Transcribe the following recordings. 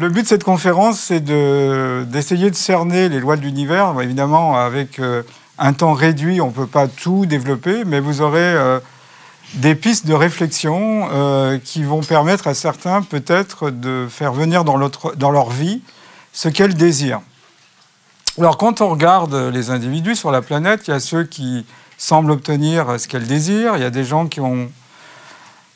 Le but de cette conférence, c'est d'essayer de cerner les lois de l'univers. Évidemment, avec un temps réduit, on ne peut pas tout développer, mais vous aurez des pistes de réflexion qui vont permettre à certains, peut-être, de faire venir dans leur vie ce qu'elles désirent. Alors, quand on regarde les individus sur la planète, il y a ceux qui semblent obtenir ce qu'elles désirent. Il y a des gens qui ont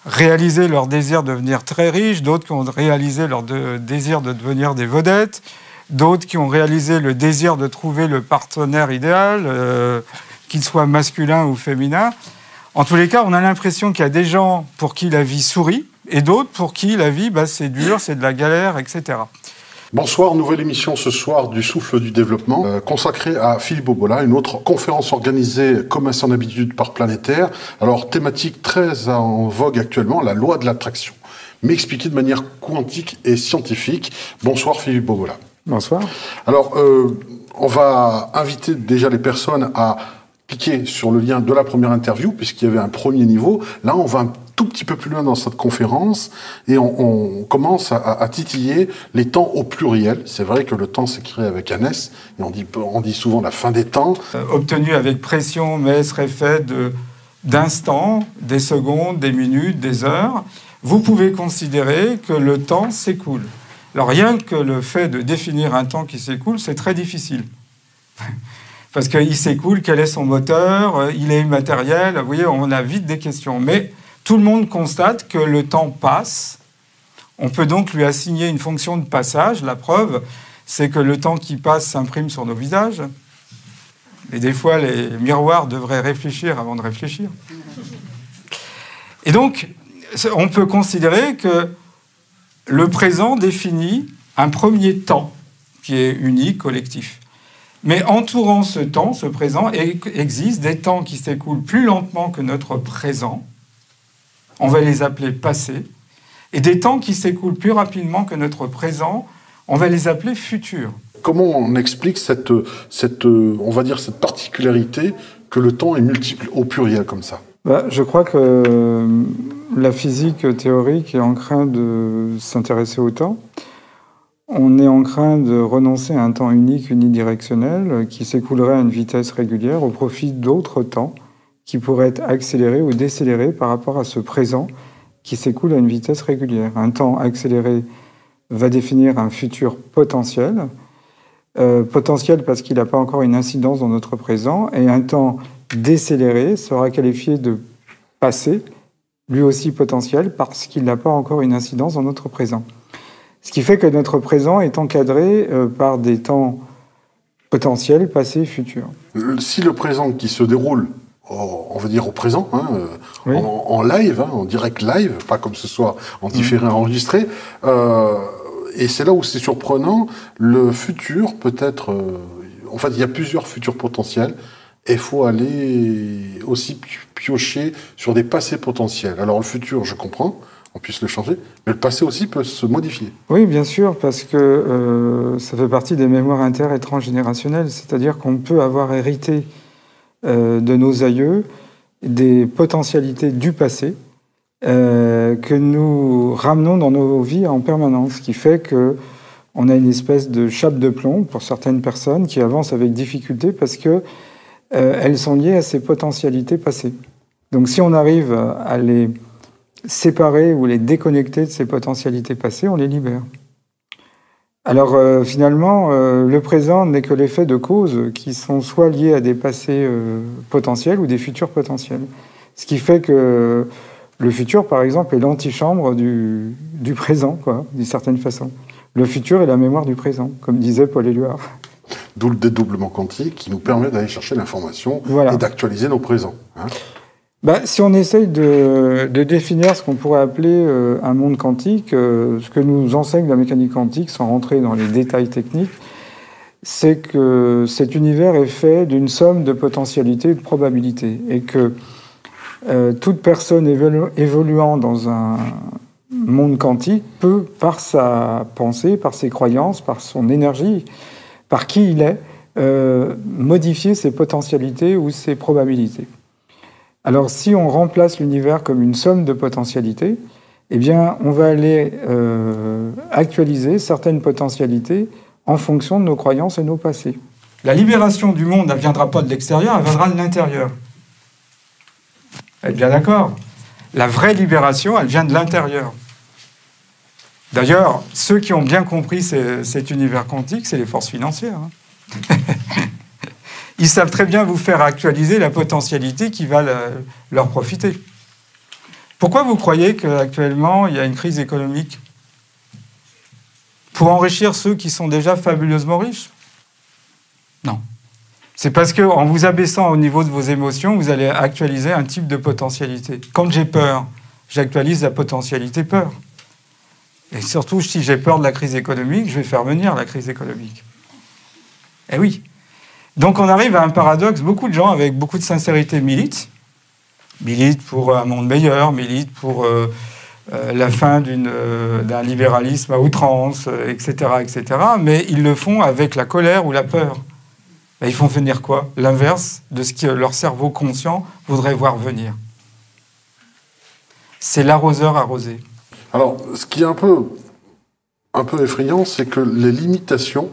réalisé leur désir de devenir très riches, d'autres qui ont réalisé leur désir de devenir des vedettes, d'autres qui ont réalisé le désir de trouver le partenaire idéal, qu'il soit masculin ou féminin. En tous les cas, on a l'impression qu'il y a des gens pour qui la vie sourit et d'autres pour qui la vie, c'est dur, c'est de la galère, etc. Bonsoir, nouvelle émission ce soir du Souffle du Développement, consacrée à Philippe Bobola, une autre conférence organisée comme à son habitude par Planétaire. Alors, thématique très en vogue actuellement, la loi de l'attraction, mais expliquée de manière quantique et scientifique. Bonsoir Philippe Bobola. Bonsoir. Alors, on va inviter déjà les personnes à cliquer sur le lien de la première interview, puisqu'il y avait un premier niveau. Là, on va un tout petit peu plus loin dans cette conférence et on commence à titiller les temps au pluriel. C'est vrai que le temps s'écrit avec un S et on dit souvent la fin des temps. Obtenu avec pression, mais serait fait d'instants, des secondes, des minutes, des heures. Vous pouvez considérer que le temps s'écoule. Alors rien que le fait de définir un temps qui s'écoule, c'est très difficile. Parce qu'il s'écoule, quel est son moteur, il est immatériel, vous voyez, on a vite des questions. Mais tout le monde constate que le temps passe. On peut donc lui assigner une fonction de passage. La preuve, c'est que le temps qui passe s'imprime sur nos visages. Et des fois, les miroirs devraient réfléchir avant de réfléchir. Et donc, on peut considérer que le présent définit un premier temps qui est unique, collectif. Mais entourant ce temps, ce présent, existe des temps qui s'écoulent plus lentement que notre présent. On va les appeler passé. Et des temps qui s'écoulent plus rapidement que notre présent, on va les appeler futurs. Comment on explique cette particularité que le temps est multiple au pluriel comme ça ? Je crois que la physique théorique est en train de s'intéresser au temps. On est en train de renoncer à un temps unique, unidirectionnel, qui s'écoulerait à une vitesse régulière au profit d'autres temps qui pourraient être accélérés ou décélérés par rapport à ce présent qui s'écoule à une vitesse régulière. Un temps accéléré va définir un futur potentiel, potentiel parce qu'il n'a pas encore une incidence dans notre présent, et un temps décéléré sera qualifié de passé, lui aussi potentiel, parce qu'il n'a pas encore une incidence dans notre présent. Ce qui fait que notre présent est encadré par des temps potentiels, passés, futurs. Si le présent qui se déroule, on va dire au présent, oui, en live, en direct live, pas comme ce soit en différé enregistré, et c'est là où c'est surprenant, le futur peut être... en fait, il y a plusieurs futurs potentiels, et il faut aller aussi piocher sur des passés potentiels. Alors le futur, je comprends, on puisse le changer, mais le passé aussi peut se modifier. Oui, bien sûr, parce que ça fait partie des mémoires inter- et transgénérationnelles, c'est-à-dire qu'on peut avoir hérité de nos aïeux des potentialités du passé que nous ramenons dans nos vies en permanence, ce qui fait qu'on a une espèce de chape de plomb pour certaines personnes qui avancent avec difficulté parce que elles sont liées à ces potentialités passées. Donc si on arrive à les séparer ou les déconnecter de ces potentialités passées, on les libère. Alors finalement, le présent n'est que l'effet de causes qui sont soit liées à des passés potentiels ou des futurs potentiels. Ce qui fait que le futur, par exemple, est l'antichambre du présent, d'une certaine façon. Le futur est la mémoire du présent, comme disait Paul Éluard. D'où le dédoublement quantique qui nous permet d'aller chercher l'information et d'actualiser nos présents. Si on essaye de définir ce qu'on pourrait appeler un monde quantique, ce que nous enseigne la mécanique quantique, sans rentrer dans les détails techniques, c'est que cet univers est fait d'une somme de potentialités et de probabilités, et que toute personne évoluant dans un monde quantique peut, par sa pensée, par ses croyances, par son énergie, par qui il est, modifier ses potentialités ou ses probabilités. Alors, si on remplace l'univers comme une somme de potentialités, eh bien, on va aller actualiser certaines potentialités en fonction de nos croyances et nos passés. La libération du monde, elle ne viendra pas de l'extérieur, elle viendra de l'intérieur. Vous êtes bien d'accord? La vraie libération, elle vient de l'intérieur. D'ailleurs, ceux qui ont bien compris cet univers quantique, c'est les forces financières. Ils savent très bien vous faire actualiser la potentialité qui va leur profiter. Pourquoi vous croyez qu'actuellement, il y a une crise économique? Pour enrichir ceux qui sont déjà fabuleusement riches? Non. C'est parce qu'en vous abaissant au niveau de vos émotions, vous allez actualiser un type de potentialité. Quand j'ai peur, j'actualise la potentialité peur. Et surtout, si j'ai peur de la crise économique, je vais faire venir la crise économique. Eh oui. Donc on arrive à un paradoxe. Beaucoup de gens, avec beaucoup de sincérité, militent pour un monde meilleur, militent pour la fin d'un libéralisme à outrance, etc., etc. Mais ils le font avec la colère ou la peur. Et ils font venir quoi? L'inverse de ce que leur cerveau conscient voudrait voir venir. C'est l'arroseur arrosé. Alors, ce qui est un peu effrayant, c'est que les limitations,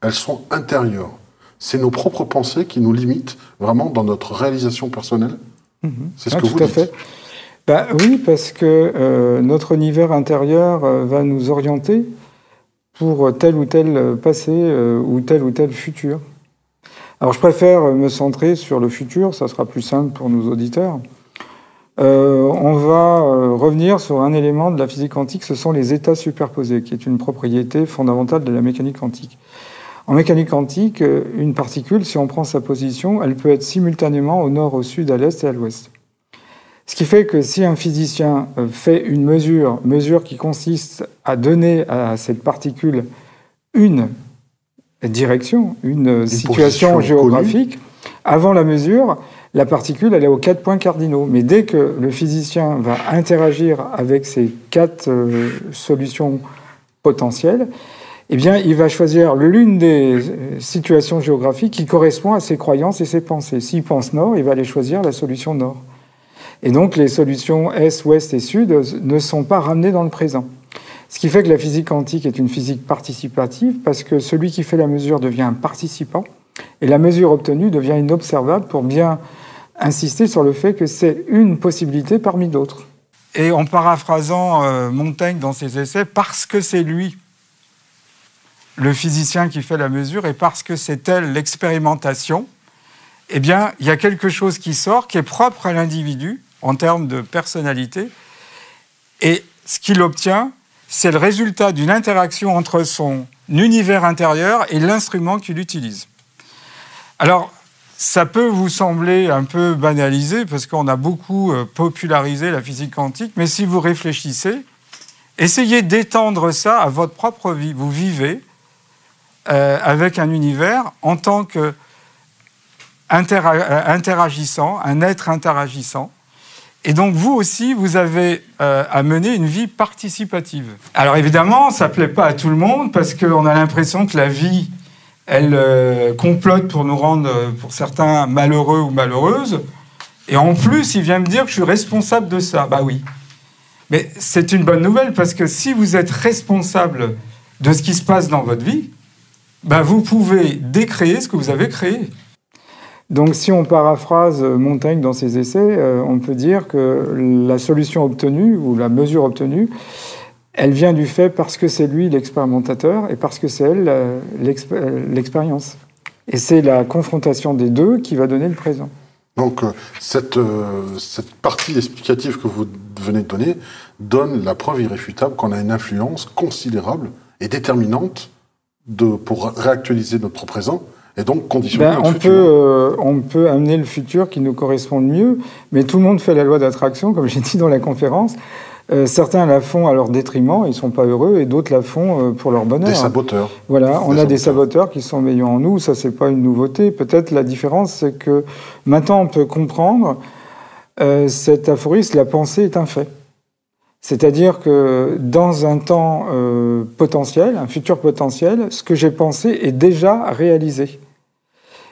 elles sont intérieures. C'est nos propres pensées qui nous limitent vraiment dans notre réalisation personnelle. C'est ce que vous dites. Tout à fait. Bah, oui, parce que notre univers intérieur va nous orienter pour tel ou tel passé ou tel futur. Alors, je préfère me centrer sur le futur, ça sera plus simple pour nos auditeurs. On va revenir sur un élément de la physique quantique, ce sont les états superposés, qui est une propriété fondamentale de la mécanique quantique. En mécanique quantique, une particule, si on prend sa position, elle peut être simultanément au nord, au sud, à l'est et à l'ouest. Ce qui fait que si un physicien fait une mesure qui consiste à donner à cette particule une direction, une situation géographique, avant la mesure, la particule, elle est aux 4 points cardinaux. Mais dès que le physicien va interagir avec ces 4 solutions potentielles, eh bien, il va choisir l'une des situations géographiques qui correspond à ses croyances et ses pensées. S'il pense nord, il va aller choisir la solution nord. Et donc, les solutions est, ouest et sud ne sont pas ramenées dans le présent. Ce qui fait que la physique quantique est une physique participative, parce que celui qui fait la mesure devient un participant, et la mesure obtenue devient inobservable pour bien insister sur le fait que c'est une possibilité parmi d'autres. Et en paraphrasant Montaigne dans ses essais, parce que c'est lui, le physicien qui fait la mesure, et parce que c'est elle l'expérimentation, eh bien, il y a quelque chose qui sort, qui est propre à l'individu, en termes de personnalité, et ce qu'il obtient, c'est le résultat d'une interaction entre son univers intérieur et l'instrument qu'il utilise. Alors, ça peut vous sembler un peu banalisé, parce qu'on a beaucoup popularisé la physique quantique, mais si vous réfléchissez, essayez d'étendre ça à votre propre vie. Vous vivez avec un univers en tant qu'interagissant, un être interagissant. Et donc, vous aussi, vous avez à mener une vie participative. Alors, évidemment, ça ne plaît pas à tout le monde, parce qu'on a l'impression que la vie, elle complote pour nous rendre, pour certains, malheureux ou malheureuses. Et en plus, il vient me dire que je suis responsable de ça. Bah oui. Mais c'est une bonne nouvelle, parce que si vous êtes responsable de ce qui se passe dans votre vie, bah vous pouvez décréer ce que vous avez créé. Donc, si on paraphrase Montaigne dans ses essais, on peut dire que la solution obtenue, ou la mesure obtenue, elle vient du fait parce que c'est lui l'expérimentateur et parce que c'est elle l'expérience. Et c'est la confrontation des deux qui va donner le présent. Donc, cette partie explicative que vous venez de donner donne la preuve irréfutable qu'on a une influence considérable et déterminante pour réactualiser notre présent et donc conditionner notre futur. On peut amener le futur qui nous correspond le mieux, mais tout le monde fait la loi d'attraction, comme j'ai dit dans la conférence. Certains la font à leur détriment, ils ne sont pas heureux, et d'autres la font pour leur bonheur. Des saboteurs. Voilà, on a des saboteurs qui sont meilleurs en nous, ça c'est pas une nouveauté. Peut-être la différence, c'est que maintenant on peut comprendre cet aphorisme, la pensée est un fait. C'est-à-dire que dans un temps potentiel, un futur potentiel, ce que j'ai pensé est déjà réalisé.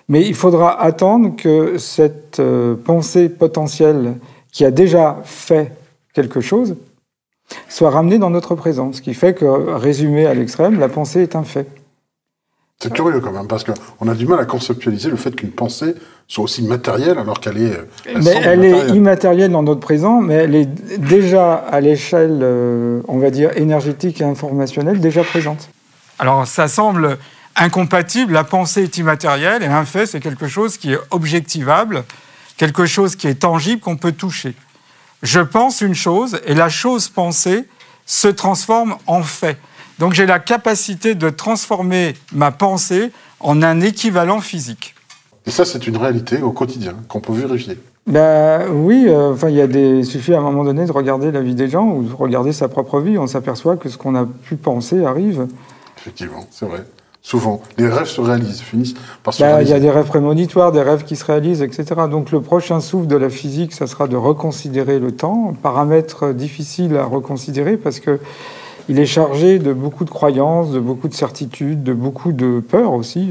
Mais il faudra attendre que cette pensée potentielle qui a déjà fait quelque chose soit ramenée dans notre présent. Ce qui fait que, résumé à l'extrême, la pensée est un fait. C'est curieux quand même, parce qu'on a du mal à conceptualiser le fait qu'une pensée soit aussi matérielle alors qu'elle est... Elle est immatérielle dans notre présent, mais elle est déjà à l'échelle, on va dire, énergétique et informationnelle, déjà présente. Alors ça semble incompatible, la pensée est immatérielle et un fait c'est quelque chose qui est objectivable, quelque chose qui est tangible, qu'on peut toucher. Je pense une chose et la chose pensée se transforme en fait. Donc j'ai la capacité de transformer ma pensée en un équivalent physique. Et ça, c'est une réalité au quotidien qu'on peut vérifier. Oui, il suffit à un moment donné de regarder la vie des gens ou de regarder sa propre vie. On s'aperçoit que ce qu'on a pu penser arrive. Effectivement, c'est vrai. Souvent, les rêves se réalisent, finissent par se réaliser. Il y a des rêves prémonitoires, des rêves qui se réalisent, etc. Donc le prochain souffle de la physique, ça sera de reconsidérer le temps, paramètre difficile à reconsidérer parce que il est chargé de beaucoup de croyances, de beaucoup de certitudes, de beaucoup de peurs aussi.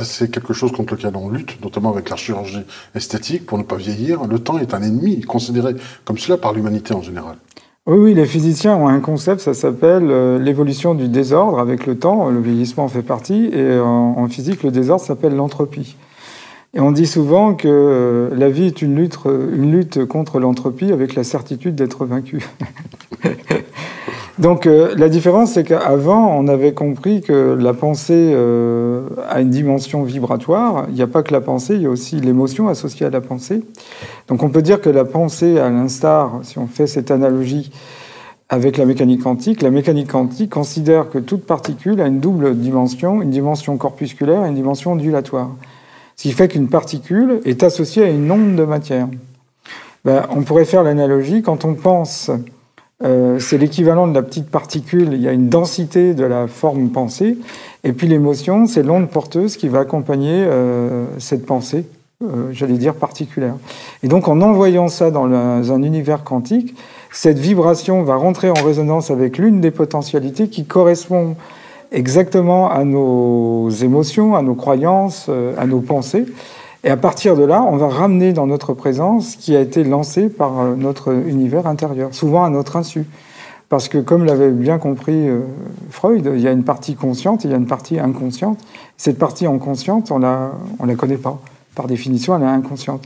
C'est quelque chose contre lequel on lutte, notamment avec la chirurgie esthétique, pour ne pas vieillir. Le temps est un ennemi considéré comme cela par l'humanité en général. Oui, les physiciens ont un concept, ça s'appelle l'évolution du désordre avec le temps. Le vieillissement en fait partie. Et en physique, le désordre s'appelle l'entropie. Et on dit souvent que la vie est une lutte contre l'entropie avec la certitude d'être vaincu. Donc la différence, c'est qu'avant, on avait compris que la pensée a une dimension vibratoire. Il n'y a pas que la pensée, il y a aussi l'émotion associée à la pensée. Donc on peut dire que la pensée, à l'instar, si on fait cette analogie avec la mécanique quantique considère que toute particule a une double dimension, une dimension corpusculaire et une dimension ondulatoire. Ce qui fait qu'une particule est associée à une onde de matière. On pourrait faire l'analogie, quand on pense... c'est l'équivalent de la petite particule, il y a une densité de la forme pensée, et puis l'émotion, c'est l'onde porteuse qui va accompagner cette pensée, j'allais dire particulière. Et donc en envoyant ça dans un univers quantique, cette vibration va rentrer en résonance avec l'une des potentialités qui correspond exactement à nos émotions, à nos croyances, à nos pensées. Et à partir de là, on va ramener dans notre présence ce qui a été lancé par notre univers intérieur, souvent à notre insu. Parce que, comme l'avait bien compris Freud, il y a une partie consciente et il y a une partie inconsciente. Cette partie inconsciente, on la connaît pas. Par définition, elle est inconsciente.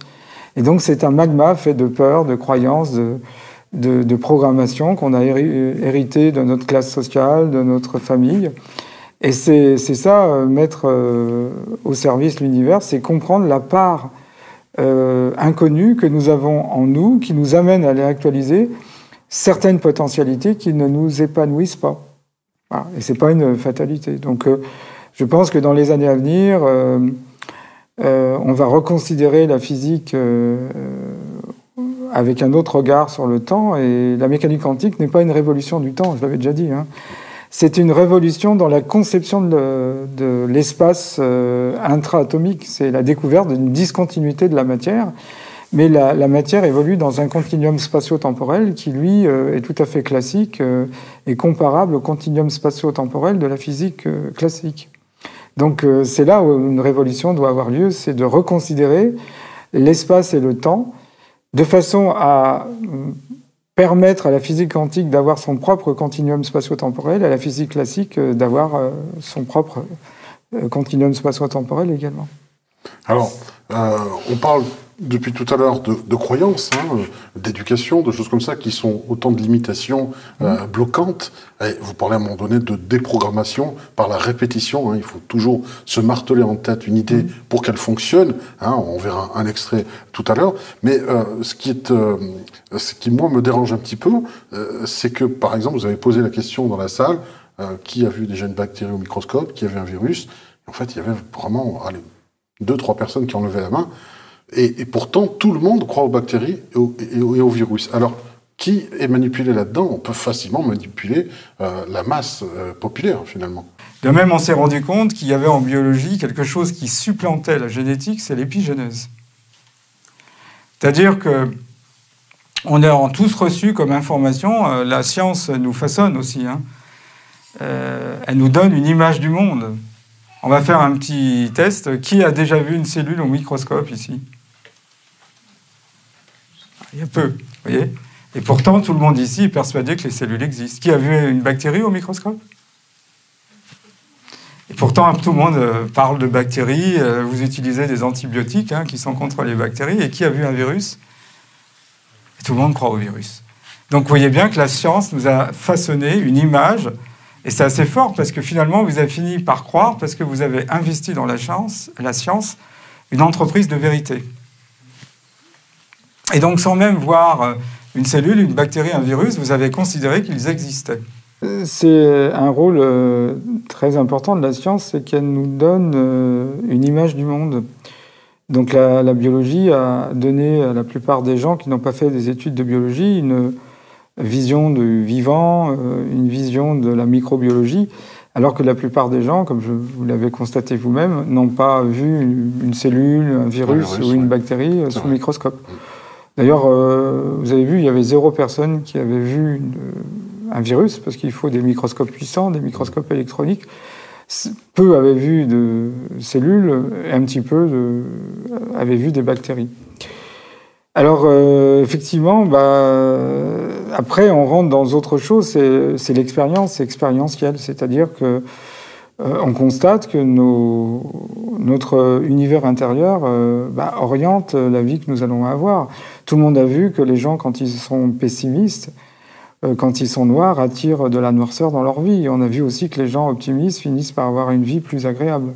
Et donc, c'est un magma fait de peur, de croyances, de programmation qu'on a hérité de notre classe sociale, de notre famille. Et c'est ça, mettre au service l'univers, c'est comprendre la part inconnue que nous avons en nous, qui nous amène à aller actualiser certaines potentialités qui ne nous épanouissent pas. Voilà. Et c'est pas une fatalité. Donc je pense que dans les années à venir, on va reconsidérer la physique avec un autre regard sur le temps. Et la mécanique quantique n'est pas une révolution du temps, je l'avais déjà dit, hein. C'est une révolution dans la conception de l'espace intra-atomique. C'est la découverte d'une discontinuité de la matière. Mais la matière évolue dans un continuum spatio-temporel qui, lui, est tout à fait classique et comparable au continuum spatio-temporel de la physique classique. Donc c'est là où une révolution doit avoir lieu, c'est de reconsidérer l'espace et le temps de façon à permettre à la physique quantique d'avoir son propre continuum spatio-temporel, à la physique classique d'avoir son propre continuum spatio-temporel également. Alors, on parle depuis tout à l'heure de croyances, d'éducation, de choses comme ça, qui sont autant de limitations bloquantes. Et vous parlez à un moment donné de déprogrammation par la répétition. Il faut toujours se marteler en tête une idée pour qu'elle fonctionne. On verra un extrait tout à l'heure. Mais ce qui, moi, me dérange un petit peu, c'est que, par exemple, vous avez posé la question dans la salle, qui a vu déjà une bactérie au microscope, qui a vu un virus. En fait, il y avait vraiment 2-3 personnes qui ont levé la main. Et pourtant, tout le monde croit aux bactéries et aux virus. Alors, qui est manipulé là-dedans? On peut facilement manipuler la masse populaire, finalement. De même, on s'est rendu compte qu'il y avait en biologie quelque chose qui supplantait la génétique, c'est l'épigénèse. C'est-à-dire que on a tous reçu comme information, la science nous façonne aussi, elle nous donne une image du monde. On va faire un petit test. Qui a déjà vu une cellule au microscope ici? Il y a peu, vous voyez. Et pourtant, tout le monde ici est persuadé que les cellules existent. Qui a vu une bactérie au microscope? Et pourtant, tout le monde parle de bactéries. Vous utilisez des antibiotiques qui sont contre les bactéries. Et qui a vu un virus? Et tout le monde croit au virus. Donc, vous voyez bien que la science nous a façonné une image. Et c'est assez fort parce que finalement, vous avez fini par croire parce que vous avez investi dans la science, une entreprise de vérité. Et donc, sans même voir une cellule, une bactérie, un virus, vous avez considéré qu'ils existaient. C'est un rôle très important de la science, c'est qu'elle nous donne une image du monde. Donc la biologie a donné à la plupart des gens qui n'ont pas fait des études de biologie une vision du vivant, une vision de la microbiologie, alors que la plupart des gens, comme vous l'avez constaté vous-même, n'ont pas vu une cellule, un virus ou une bactérie sous le microscope. D'ailleurs, vous avez vu, il y avait 0 personne qui avait vu un virus, parce qu'il faut des microscopes puissants, des microscopes électroniques. Peu avaient vu de cellules, et un petit peu avaient vu des bactéries. Alors, effectivement, après, on rentre dans autre chose, c'est l'expérience, c'est expérientiel. C'est-à-dire que on constate que notre univers intérieur oriente la vie que nous allons avoir. Tout le monde a vu que les gens, quand ils sont pessimistes, quand ils sont noirs, attirent de la noirceur dans leur vie. On a vu aussi que les gens optimistes finissent par avoir une vie plus agréable.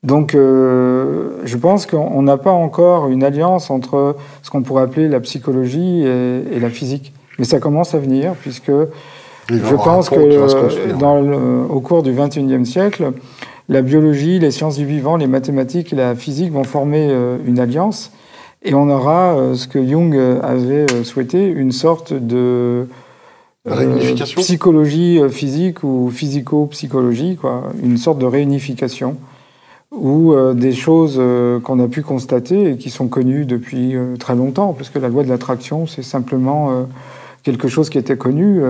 Donc, je pense qu'on n'a pas encore une alliance entre ce qu'on pourrait appeler la psychologie et la physique. Mais ça commence à venir, puisque je pense que au cours du XXIe siècle, la biologie, les sciences du vivant, les mathématiques et la physique vont former une alliance. Et on aura ce que Jung avait souhaité, une sorte de psychologie physique ou physico-psychologie, une sorte de réunification, où des choses qu'on a pu constater et qui sont connues depuis très longtemps, parce que la loi de l'attraction, c'est simplement quelque chose qui était connu,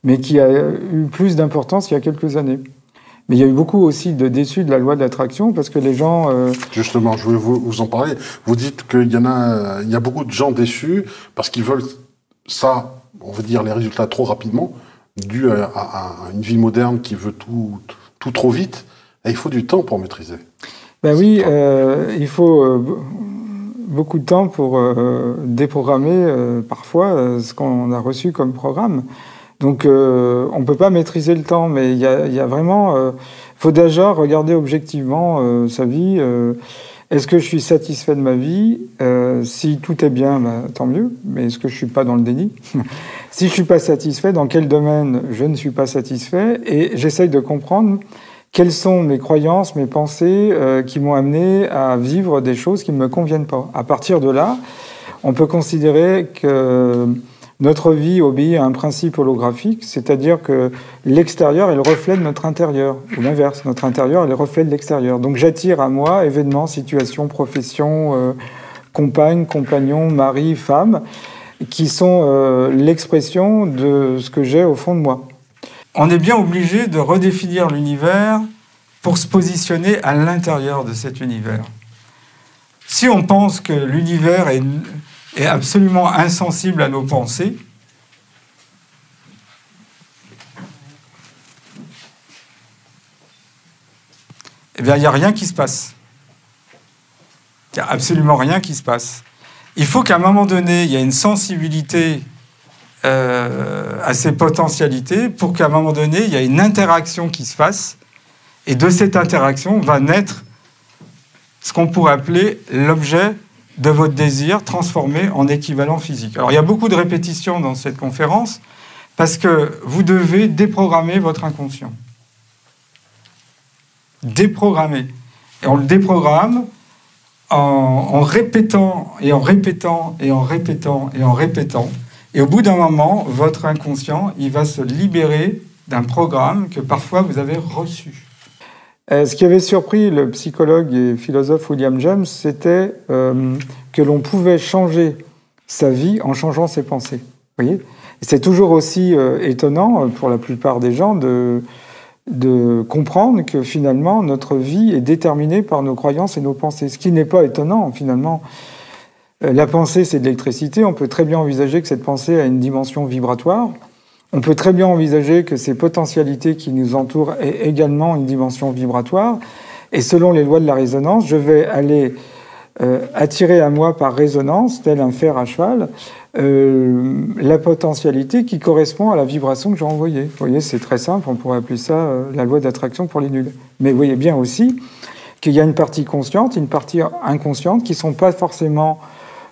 mais qui a eu plus d'importance il y a quelques années. Mais il y a eu beaucoup aussi de déçus de la loi de l'attraction, parce que les gens... Justement, je voulais vous en parler. Vous dites qu'il y a beaucoup de gens déçus parce qu'ils veulent ça, on veut dire les résultats trop rapidement, dû à une vie moderne qui veut tout trop vite. Et il faut du temps pour maîtriser. Ben oui, il faut beaucoup de temps pour déprogrammer parfois ce qu'on a reçu comme programme. Donc, on ne peut pas maîtriser le temps, mais il y a vraiment... faut déjà regarder objectivement sa vie. Est-ce que je suis satisfait de ma vie? Si tout est bien, tant mieux. Mais est-ce que je ne suis pas dans le déni? Si je ne suis pas satisfait, dans quel domaine je ne suis pas satisfait? Et j'essaye de comprendre quelles sont mes croyances, mes pensées qui m'ont amené à vivre des choses qui ne me conviennent pas. À partir de là, on peut considérer que... notre vie obéit à un principe holographique, c'est-à-dire que l'extérieur est le reflet de notre intérieur, ou l'inverse, notre intérieur est le reflet de l'extérieur. Donc j'attire à moi événements, situations, professions, compagne, compagnon, mari, femme, qui sont l'expression de ce que j'ai au fond de moi. On est bien obligé de redéfinir l'univers pour se positionner à l'intérieur de cet univers. Si on pense que l'univers est absolument insensible à nos pensées, eh bien, il n'y a rien qui se passe. Il n'y a absolument rien qui se passe. Il faut qu'à un moment donné, il y ait une sensibilité à ces potentialités pour qu'à un moment donné, il y ait une interaction qui se fasse. Et de cette interaction va naître ce qu'on pourrait appeler l'objet de votre désir transformé en équivalent physique. Alors, il y a beaucoup de répétitions dans cette conférence parce que vous devez déprogrammer votre inconscient. Déprogrammer. Et on le déprogramme en répétant et en répétant et en répétant et en répétant. Et au bout d'un moment, votre inconscient, il va se libérer d'un programme que parfois vous avez reçu. Ce qui avait surpris le psychologue et philosophe William James, c'était que l'on pouvait changer sa vie en changeant ses pensées. Vous voyez ? C'est toujours aussi étonnant pour la plupart des gens de comprendre que finalement notre vie est déterminée par nos croyances et nos pensées. Ce qui n'est pas étonnant finalement. La pensée, c'est de l'électricité. On peut très bien envisager que cette pensée a une dimension vibratoire. On peut très bien envisager que ces potentialités qui nous entourent aient également une dimension vibratoire. Et selon les lois de la résonance, je vais aller attirer à moi par résonance, tel un fer à cheval, la potentialité qui correspond à la vibration que j'ai envoyée. Vous voyez, c'est très simple, on pourrait appeler ça la loi d'attraction pour les nuls. Mais vous voyez bien aussi qu'il y a une partie consciente et une partie inconsciente qui ne sont pas forcément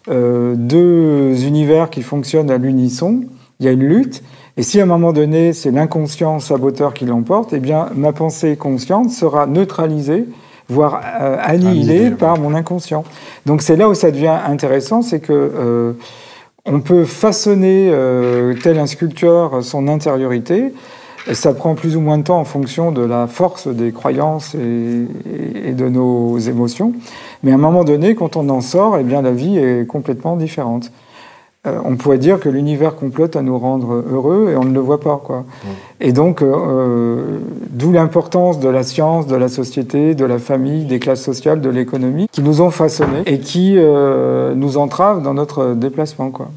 deux univers qui fonctionnent à l'unisson. Il y a une lutte. Et si à un moment donné, c'est l'inconscient saboteur qui l'emporte, eh bien, ma pensée consciente sera neutralisée, voire annihilée par mon inconscient. Donc c'est là où ça devient intéressant, c'est que on peut façonner, tel un sculpteur, son intériorité. Et ça prend plus ou moins de temps en fonction de la force des croyances et de nos émotions. Mais à un moment donné, quand on en sort, eh bien, la vie est complètement différente. On pourrait dire que l'univers complote à nous rendre heureux et on ne le voit pas, quoi. Et donc, d'où l'importance de la science, de la société, de la famille, des classes sociales, de l'économie, qui nous ont façonnés et qui nous entravent dans notre déplacement, quoi.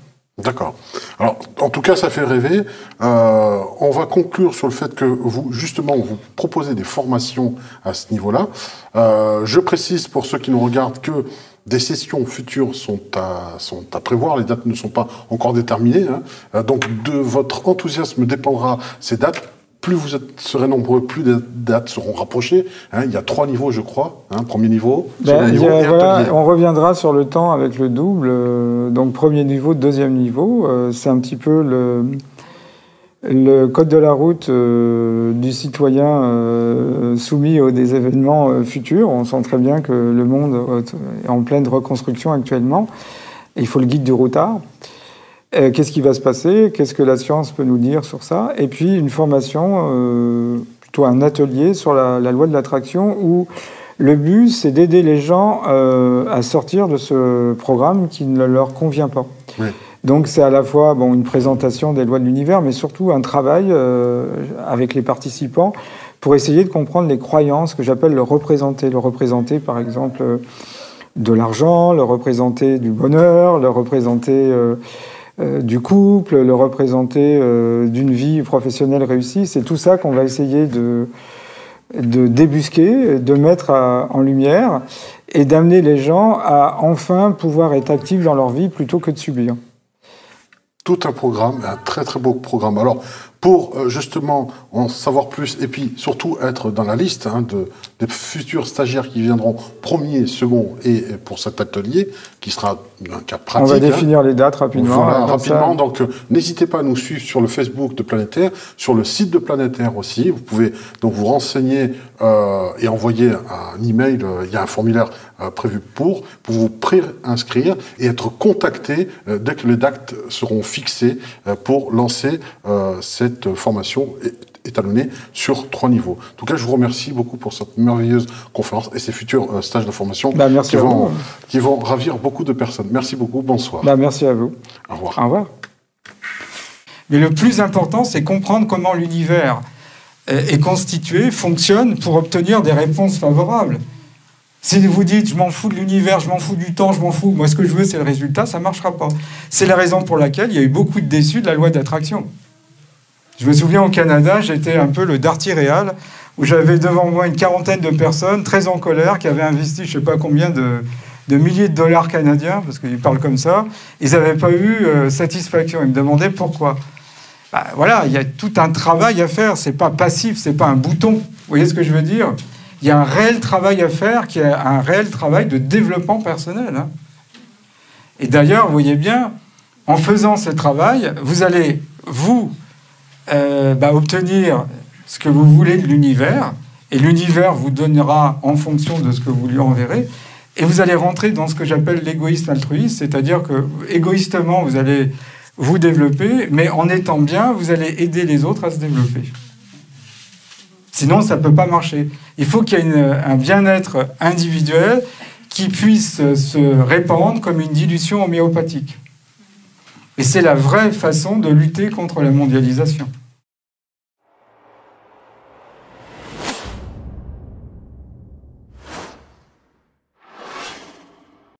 D'accord. Alors, en tout cas, ça fait rêver. On va conclure sur le fait que vous, justement, vous proposez des formations à ce niveau-là. Je précise pour ceux qui nous regardent que des sessions futures sont à prévoir. Les dates ne sont pas encore déterminées, hein. Donc, de votre enthousiasme dépendra ces dates. Plus vous serez nombreux, plus des dates seront rapprochées. Hein, il y a 3 niveaux, je crois. Hein, premier niveau, second niveau et atelier. On reviendra sur le temps avec le double. Donc premier niveau, deuxième niveau. C'est un petit peu le code de la route du citoyen soumis aux des événements futurs. On sent très bien que le monde est en pleine reconstruction actuellement. Et il faut le guide du routard. Qu'est-ce qui va se passer? Qu'est-ce que la science peut nous dire sur ça? Et puis une formation, plutôt un atelier sur la loi de l'attraction où le but, c'est d'aider les gens à sortir de ce programme qui ne leur convient pas. Oui. Donc c'est à la fois une présentation des lois de l'univers, mais surtout un travail avec les participants pour essayer de comprendre les croyances que j'appelle le représenter. Le représenter, par exemple, de l'argent, le représenter du bonheur, le représenter du couple, le représenter d'une vie professionnelle réussie. C'est tout ça qu'on va essayer de débusquer, de mettre en lumière et d'amener les gens à enfin pouvoir être actifs dans leur vie plutôt que de subir. Tout un programme, un très très beau programme. Alors, pour justement en savoir plus et puis surtout être dans la liste des futurs stagiaires qui viendront premier, second et pour cet atelier qui sera un cas pratique. On va définir les dates rapidement. Voilà, rapidement. Donc, n'hésitez pas à nous suivre sur le Facebook de Planétaire, sur le site de Planétaire aussi. Vous pouvez donc vous renseigner et envoyer un email. Il y a un formulaire prévu pour vous pré-inscrire et être contacté dès que les dates seront fixées pour lancer cette formation étalonnée sur 3 niveaux. En tout cas, je vous remercie beaucoup pour cette merveilleuse conférence et ces futurs stages de formation qui vont ravir beaucoup de personnes. Merci beaucoup, bonsoir. Merci à vous. Au revoir. Au revoir. Mais le plus important, c'est comprendre comment l'univers est constitué, fonctionne pour obtenir des réponses favorables. Si vous dites « je m'en fous de l'univers, je m'en fous du temps, je m'en fous, moi ce que je veux c'est le résultat », ça ne marchera pas. C'est la raison pour laquelle il y a eu beaucoup de déçus de la loi d'attraction. Je me souviens au Canada, j'étais un peu le darty réal, où j'avais devant moi une quarantaine de personnes très en colère qui avaient investi je ne sais pas combien de milliers de dollars canadiens, parce qu'ils parlent comme ça, ils n'avaient pas eu satisfaction. Ils me demandaient pourquoi. Voilà, il y a tout un travail à faire, c'est pas passif, c'est pas un bouton. Vous voyez ce que je veux dire? Il y a un réel travail à faire, qui est un réel travail de développement personnel. Hein. Et d'ailleurs, vous voyez bien, en faisant ce travail, vous allez, obtenir ce que vous voulez de l'univers, et l'univers vous donnera en fonction de ce que vous lui enverrez, et vous allez rentrer dans ce que j'appelle l'égoïsme altruiste, c'est-à-dire que, égoïstement, vous allez vous développer, mais en étant bien, vous allez aider les autres à se développer. Sinon, ça ne peut pas marcher. Il faut qu'il y ait un bien-être individuel qui puisse se répandre comme une dilution homéopathique. Et c'est la vraie façon de lutter contre la mondialisation.